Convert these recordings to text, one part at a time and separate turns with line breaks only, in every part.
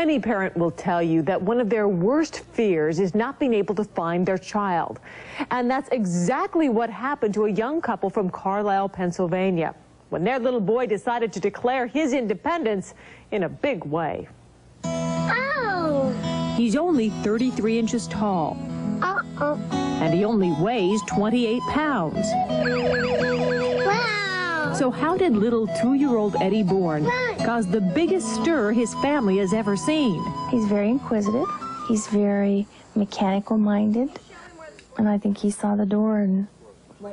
Any parent will tell you that one of their worst fears is not being able to find their child. And that's exactly what happened to a young couple from Carlisle, Pennsylvania, when their little boy decided to declare his independence in a big way.
Oh!
He's only 33 inches tall.
Uh-oh.
And he only weighs 28 pounds.
Wow!
So how did little 2-year-old Eddie Bourne cause the biggest stir his family has ever seen?
He's very inquisitive. He's very mechanical-minded. And I think he saw the door and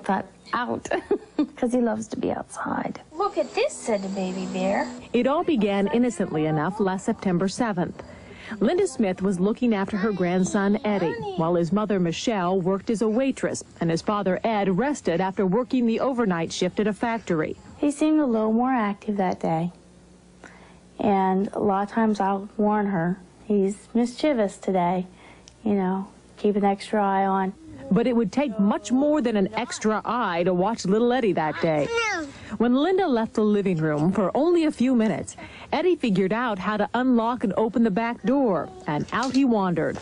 thought, out, because he loves to be outside.
Look at this, said the baby bear.
It all began innocently enough last September 7th. Linda Smith was looking after her grandson, Eddie, while his mother, Michelle, worked as a waitress, and his father, Ed, rested after working the overnight shift at a factory.
He seemed a little more active that day, and a lot of times I'll warn her, he's mischievous today, you know, keep an extra eye on.
But it would take much more than an extra eye to watch little Eddie that day. When Linda left the living room for only a few minutes, Eddie figured out how to unlock and open the back door, and out he wandered.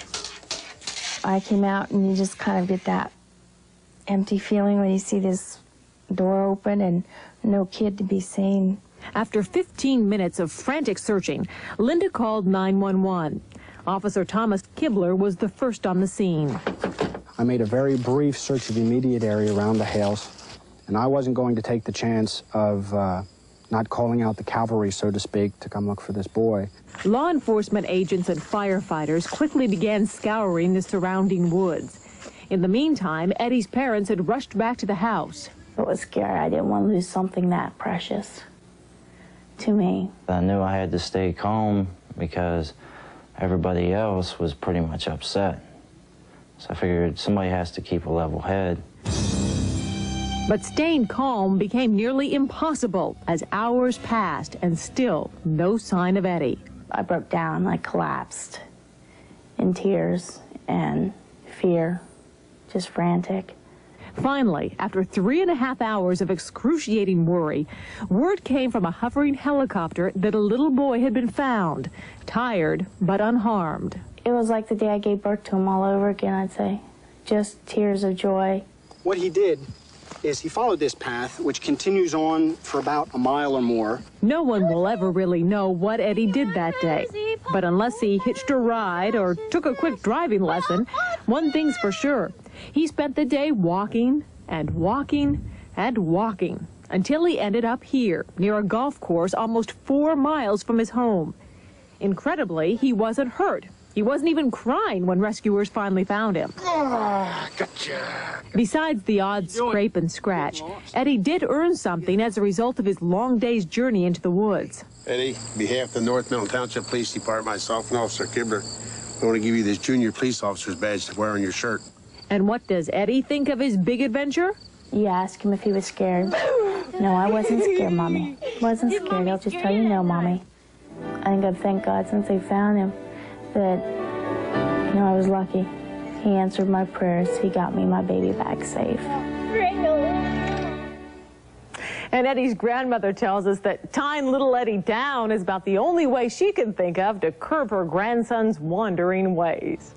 I came out, and you just kind of get that empty feeling when you see this door open and no kid to be seen.
After 15 minutes of frantic searching, Linda called 911. Officer Thomas Kibler was the first on the scene.
I made a very brief search of the immediate area around the house, and I wasn't going to take the chance of not calling out the cavalry, so to speak, to come look for this boy.
Law enforcement agents and firefighters quickly began scouring the surrounding woods. In the meantime, Eddie's parents had rushed back to the house.
It was scary. I didn't want to lose something that precious to me.
I knew I had to stay calm because everybody else was pretty much upset. So I figured somebody has to keep a level head.
But staying calm became nearly impossible as hours passed and still no sign of Eddie.
I broke down, I collapsed in tears and fear, just frantic.
Finally, after 3.5 hours of excruciating worry, word came from a hovering helicopter that a little boy had been found, tired but unharmed.
It was like the day I gave birth to him all over again, I'd say. Just tears of joy.
What he did is he followed this path, which continues on for about a mile or more.
No one will ever really know what Eddie did that day. But unless he hitched a ride or took a quick driving lesson, one thing's for sure. He spent the day walking and walking and walking until he ended up here, near a golf course almost 4 miles from his home. Incredibly, he wasn't hurt. He wasn't even crying when rescuers finally found him.
Gotcha.
Besides the odd scrape and scratch, Eddie did earn something as a result of his long day's journey into the woods.
Eddie, on behalf of the North Middle Township Police Department, myself and Officer Kibler, I want to give you this junior police officer's badge to wear on your shirt.
And what does Eddie think of his big adventure?
You asked him if he was scared. No, I wasn't scared, Mommy. Wasn't scared. I'll just tell you no, Mommy. I think I'd thank God since they found him that, you know, I was lucky. He answered my prayers. He got me my baby back safe.
And Eddie's grandmother tells us that tying little Eddie down is about the only way she can think of to curb her grandson's wandering ways.